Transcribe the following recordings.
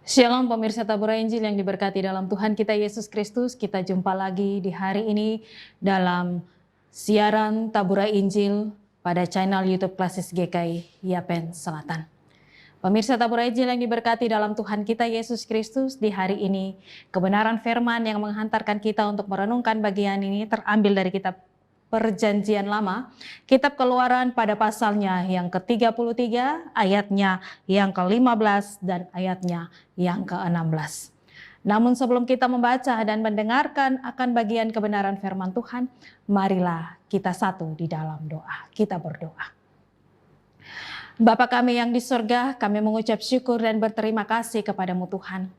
Shalom pemirsa Tabura Injil yang diberkati dalam Tuhan kita Yesus Kristus. Kita jumpa lagi di hari ini dalam siaran Tabura Injil pada channel YouTube Klasis GKI Yapen Selatan. Pemirsa Tabura Injil yang diberkati dalam Tuhan kita Yesus Kristus, di hari ini kebenaran firman yang menghantarkan kita untuk merenungkan bagian ini terambil dari kitab Perjanjian Lama, kitab Keluaran pada pasalnya yang ke-33, ayatnya yang ke-15 dan ayatnya yang ke-16. Namun sebelum kita membaca dan mendengarkan akan bagian kebenaran firman Tuhan, marilah kita satu di dalam doa. Kita berdoa. Bapa kami yang di surga, kami mengucap syukur dan berterima kasih kepadamu Tuhan.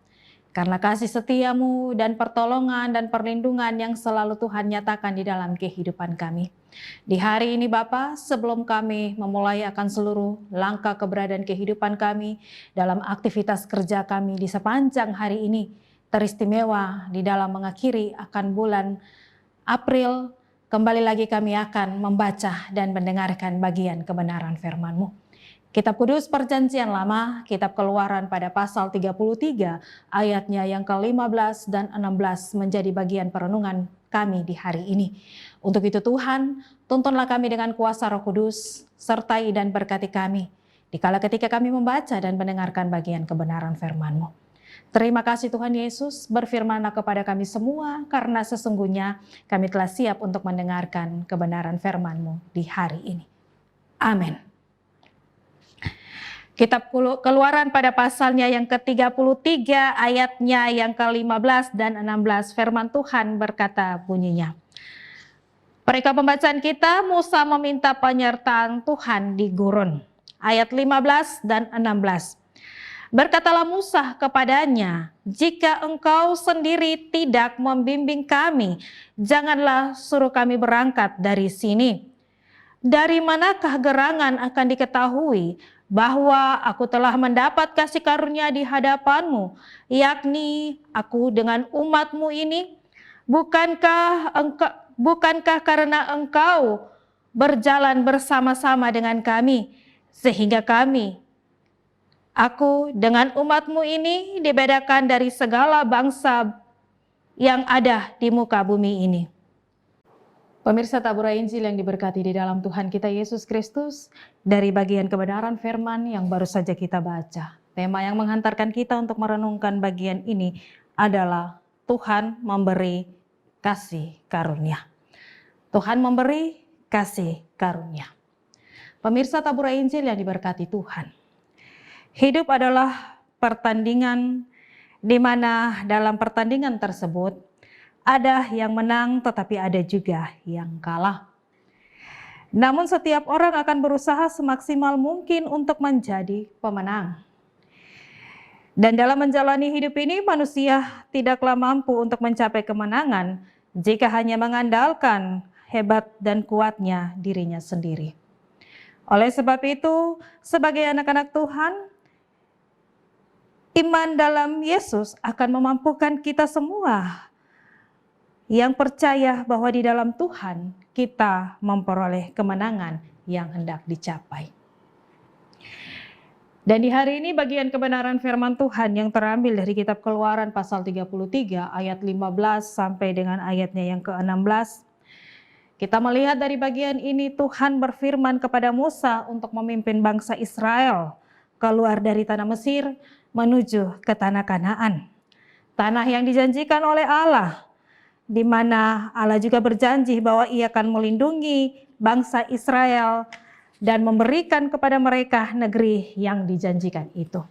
Karena kasih setiamu dan pertolongan dan perlindungan yang selalu Tuhan nyatakan di dalam kehidupan kami. Di hari ini Bapa, sebelum kami memulai akan seluruh langkah keberadaan kehidupan kami, dalam aktivitas kerja kami di sepanjang hari ini, teristimewa di dalam mengakhiri akan bulan April, kembali lagi kami akan membaca dan mendengarkan bagian kebenaran firman-Mu. Kitab Kudus Perjanjian Lama, kitab Keluaran pada pasal 33, ayatnya yang ke-15 dan 16 menjadi bagian perenungan kami di hari ini. Untuk itu Tuhan, tuntunlah kami dengan kuasa Roh Kudus, sertai dan berkati kami, dikala ketika kami membaca dan mendengarkan bagian kebenaran firman-Mu. Terima kasih Tuhan Yesus, berfirmanlah kepada kami semua, karena sesungguhnya kami telah siap untuk mendengarkan kebenaran firman-Mu di hari ini. Amin. Kitab Keluaran pada pasalnya yang ke-33, ayatnya yang ke-15 dan 16, firman Tuhan berkata bunyinya. Perikop pembacaan kita, Musa meminta penyertaan Tuhan di gurun. Ayat 15 dan 16. Berkatalah Musa kepadanya, jika engkau sendiri tidak membimbing kami, janganlah suruh kami berangkat dari sini. Dari manakah gerangan akan diketahui bahwa aku telah mendapat kasih karunia di hadapanmu, yakni aku dengan umatmu ini? Bukankah karena engkau berjalan bersama-sama dengan kami, sehingga aku dengan umatmu ini dibedakan dari segala bangsa yang ada di muka bumi ini. Pemirsa Tabura Injil yang diberkati di dalam Tuhan kita Yesus Kristus, dari bagian kebenaran firman yang baru saja kita baca. Tema yang menghantarkan kita untuk merenungkan bagian ini adalah Tuhan memberi kasih karunia. Tuhan memberi kasih karunia. Pemirsa Tabura Injil yang diberkati Tuhan. Hidup adalah pertandingan di mana dalam pertandingan tersebut ada yang menang tetapi ada juga yang kalah. Namun setiap orang akan berusaha semaksimal mungkin untuk menjadi pemenang. Dan dalam menjalani hidup ini manusia tidaklah mampu untuk mencapai kemenangan jika hanya mengandalkan hebat dan kuatnya dirinya sendiri. Oleh sebab itu, sebagai anak-anak Tuhan, iman dalam Yesus akan memampukan kita semua yang percaya bahwa di dalam Tuhan kita memperoleh kemenangan yang hendak dicapai. Dan di hari ini bagian kebenaran firman Tuhan yang terambil dari kitab Keluaran pasal 33 ayat 15 sampai dengan ayatnya yang ke-16. Kita melihat dari bagian ini Tuhan berfirman kepada Musa untuk memimpin bangsa Israel keluar dari tanah Mesir menuju ke tanah Kanaan. Tanah yang dijanjikan oleh Allah, di mana Allah juga berjanji bahwa Ia akan melindungi bangsa Israel dan memberikan kepada mereka negeri yang dijanjikan itu.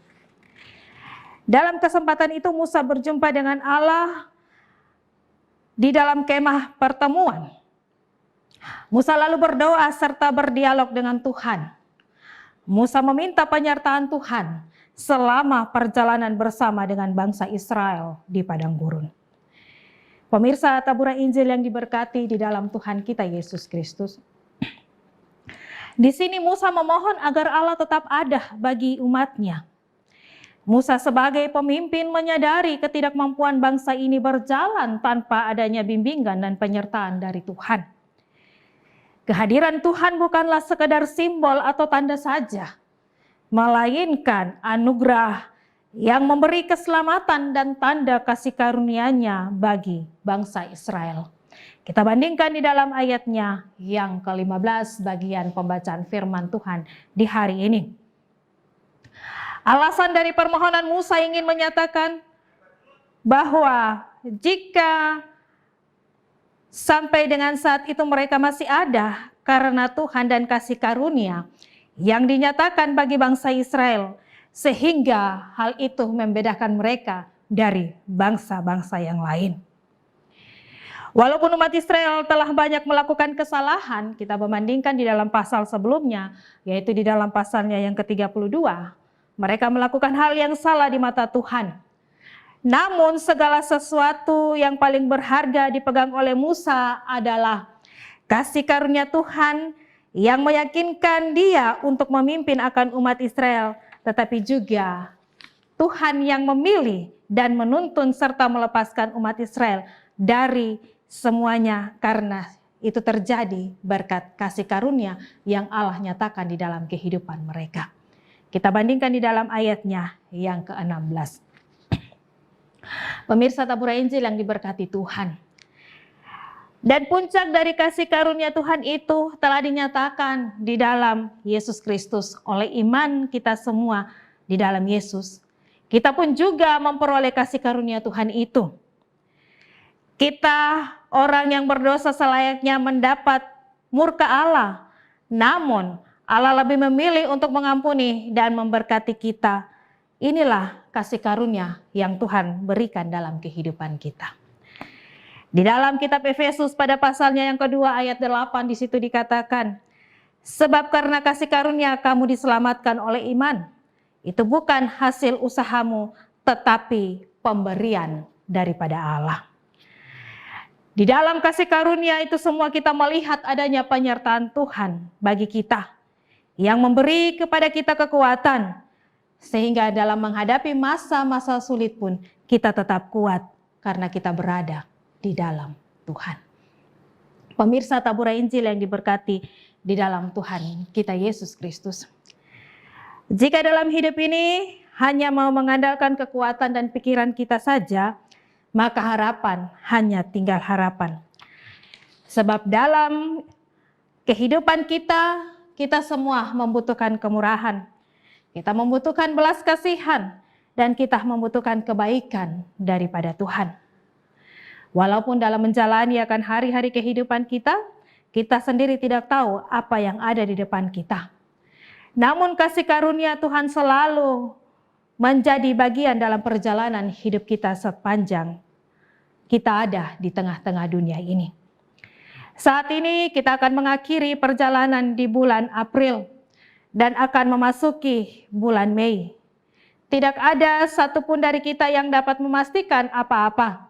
Dalam kesempatan itu Musa berjumpa dengan Allah di dalam kemah pertemuan. Musa lalu berdoa serta berdialog dengan Tuhan. Musa meminta penyertaan Tuhan selama perjalanan bersama dengan bangsa Israel di padang gurun. Pemirsa Tabura Injil yang diberkati di dalam Tuhan kita Yesus Kristus. Di sini Musa memohon agar Allah tetap ada bagi umatnya. Musa sebagai pemimpin menyadari ketidakmampuan bangsa ini berjalan tanpa adanya bimbingan dan penyertaan dari Tuhan. Kehadiran Tuhan bukanlah sekedar simbol atau tanda saja, melainkan anugerah yang memberi keselamatan dan tanda kasih karunia-Nya bagi bangsa Israel. Kita bandingkan di dalam ayatnya yang ke-15 bagian pembacaan firman Tuhan di hari ini. Alasan dari permohonan Musa ingin menyatakan bahwa jika sampai dengan saat itu mereka masih ada karena Tuhan dan kasih karunia yang dinyatakan bagi bangsa Israel, sehingga hal itu membedakan mereka dari bangsa-bangsa yang lain. Walaupun umat Israel telah banyak melakukan kesalahan, kita membandingkan di dalam pasal sebelumnya, yaitu di dalam pasalnya yang ke-32, mereka melakukan hal yang salah di mata Tuhan. Namun segala sesuatu yang paling berharga dipegang oleh Musa adalah kasih karunia Tuhan yang meyakinkan dia untuk memimpin akan umat Israel, tetapi juga Tuhan yang memilih dan menuntun serta melepaskan umat Israel dari semuanya, karena itu terjadi berkat kasih karunia yang Allah nyatakan di dalam kehidupan mereka. Kita bandingkan di dalam ayatnya yang ke-16. Pemirsa Tabura Injil yang diberkati Tuhan. Dan puncak dari kasih karunia Tuhan itu telah dinyatakan di dalam Yesus Kristus oleh iman kita semua di dalam Yesus. Kita pun juga memperoleh kasih karunia Tuhan itu. Kita orang yang berdosa selayaknya mendapat murka Allah. Namun Allah lebih memilih untuk mengampuni dan memberkati kita. Inilah kasih karunia yang Tuhan berikan dalam kehidupan kita. Di dalam kitab Efesus pada pasalnya yang kedua ayat 8 di situ dikatakan, sebab karena kasih karunia kamu diselamatkan oleh iman. Itu bukan hasil usahamu, tetapi pemberian daripada Allah. Di dalam kasih karunia itu semua kita melihat adanya penyertaan Tuhan bagi kita, yang memberi kepada kita kekuatan, sehingga dalam menghadapi masa-masa sulit pun kita tetap kuat karena kita berada di dalam Tuhan. Pemirsa Tabura Injil yang diberkati di dalam Tuhan kita Yesus Kristus. Jika dalam hidup ini hanya mau mengandalkan kekuatan dan pikiran kita saja, maka harapan hanya tinggal harapan. Sebab dalam kehidupan kita, kita semua membutuhkan kemurahan. Kita membutuhkan belas kasihan dan kita membutuhkan kebaikan daripada Tuhan. Walaupun dalam menjalani akan hari-hari kehidupan kita, kita sendiri tidak tahu apa yang ada di depan kita. Namun kasih karunia Tuhan selalu menjadi bagian dalam perjalanan hidup kita sepanjang kita ada di tengah-tengah dunia ini. Saat ini kita akan mengakhiri perjalanan di bulan April dan akan memasuki bulan Mei. Tidak ada satupun dari kita yang dapat memastikan apa-apa.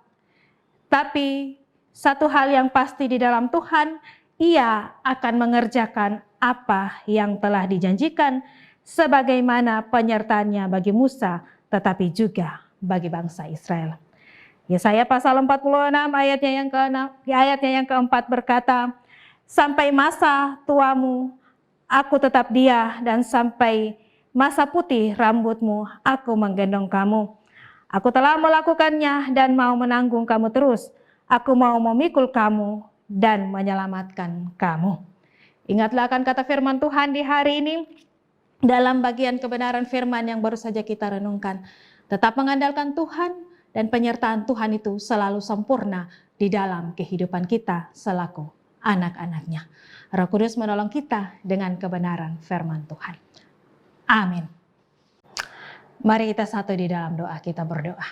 Tapi satu hal yang pasti di dalam Tuhan, Ia akan mengerjakan apa yang telah dijanjikan sebagaimana penyertaannya bagi Musa, tetapi juga bagi bangsa Israel. Yesaya pasal 46 ayatnya yang keempat berkata, sampai masa tuamu aku tetap dia, dan sampai masa putih rambutmu aku menggendong kamu. Aku telah melakukannya dan mau menanggung kamu terus. Aku mau memikul kamu dan menyelamatkan kamu. Ingatlah akan kata firman Tuhan di hari ini dalam bagian kebenaran firman yang baru saja kita renungkan. Tetap mengandalkan Tuhan dan penyertaan Tuhan itu selalu sempurna di dalam kehidupan kita selaku anak-anaknya. Roh Kudus menolong kita dengan kebenaran firman Tuhan. Amin. Mari kita satu di dalam doa, kita berdoa.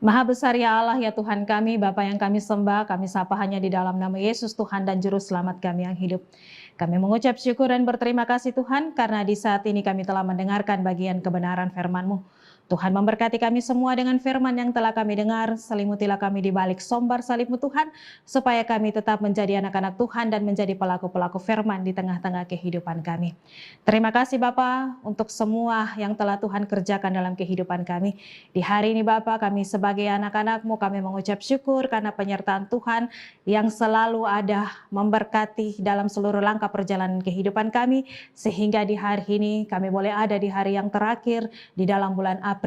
Maha besar ya Allah, ya Tuhan kami, Bapa yang kami sembah, kami sapa hanya di dalam nama Yesus Tuhan dan Juru Selamat kami yang hidup. Kami mengucap syukur dan berterima kasih Tuhan, karena di saat ini kami telah mendengarkan bagian kebenaran firman-Mu. Tuhan memberkati kami semua dengan firman yang telah kami dengar, selimutilah kami di balik sombar salib-Mu Tuhan, supaya kami tetap menjadi anak-anak Tuhan dan menjadi pelaku-pelaku firman di tengah-tengah kehidupan kami. Terima kasih Bapa untuk semua yang telah Tuhan kerjakan dalam kehidupan kami. Di hari ini Bapa, kami sebagai anak-anak-Mu, kami mengucap syukur karena penyertaan Tuhan yang selalu ada memberkati dalam seluruh langkah perjalanan kehidupan kami, sehingga di hari ini kami boleh ada di hari yang terakhir di dalam bulan April.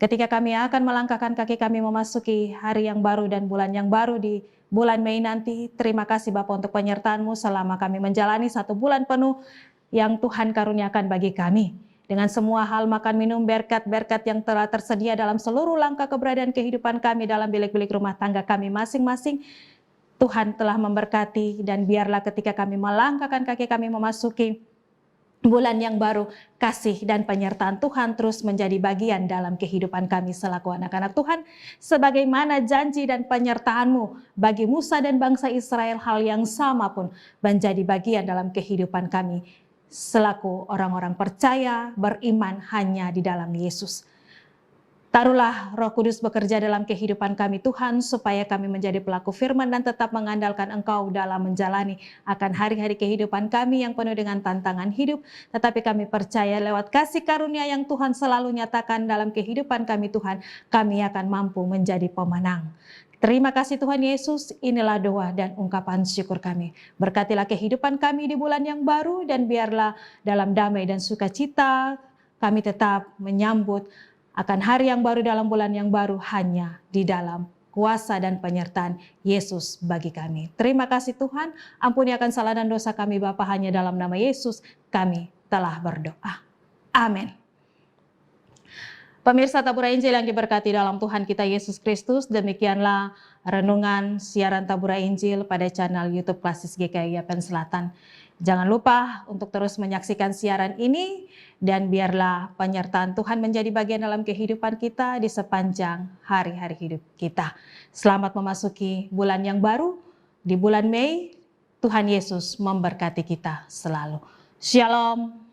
Ketika kami akan melangkahkan kaki kami memasuki hari yang baru dan bulan yang baru di bulan Mei nanti, terima kasih Bapa untuk penyertaan-Mu selama kami menjalani 1 bulan penuh yang Tuhan karuniakan bagi kami. Dengan semua hal makan minum berkat-berkat yang telah tersedia dalam seluruh langkah keberadaan kehidupan kami dalam bilik-bilik rumah tangga kami masing-masing, Tuhan telah memberkati, dan biarlah ketika kami melangkahkan kaki kami memasuki bulan yang baru, kasih dan penyertaan Tuhan terus menjadi bagian dalam kehidupan kami selaku anak-anak Tuhan. Sebagaimana janji dan penyertaan-Mu bagi Musa dan bangsa Israel, hal yang sama pun menjadi bagian dalam kehidupan kami selaku orang-orang percaya beriman hanya di dalam Yesus. Taruhlah Roh Kudus bekerja dalam kehidupan kami Tuhan, supaya kami menjadi pelaku firman dan tetap mengandalkan Engkau dalam menjalani akan hari-hari kehidupan kami yang penuh dengan tantangan hidup. Tetapi kami percaya lewat kasih karunia yang Tuhan selalu nyatakan dalam kehidupan kami Tuhan, kami akan mampu menjadi pemenang. Terima kasih Tuhan Yesus, inilah doa dan ungkapan syukur kami. Berkatilah kehidupan kami di bulan yang baru, dan biarlah dalam damai dan sukacita kami tetap menyambut akan hari yang baru dalam bulan yang baru hanya di dalam kuasa dan penyertaan Yesus bagi kami. Terima kasih Tuhan, ampuni akan salah dan dosa kami Bapa, hanya dalam nama Yesus kami telah berdoa. Amin. Pemirsa Tabura Injil yang diberkati dalam Tuhan kita Yesus Kristus, demikianlah renungan siaran Tabura Injil pada channel YouTube Klasis GKI Yapen Selatan. Jangan lupa untuk terus menyaksikan siaran ini, dan biarlah penyertaan Tuhan menjadi bagian dalam kehidupan kita di sepanjang hari-hari hidup kita. Selamat memasuki bulan yang baru, di bulan Mei. Tuhan Yesus memberkati kita selalu. Shalom.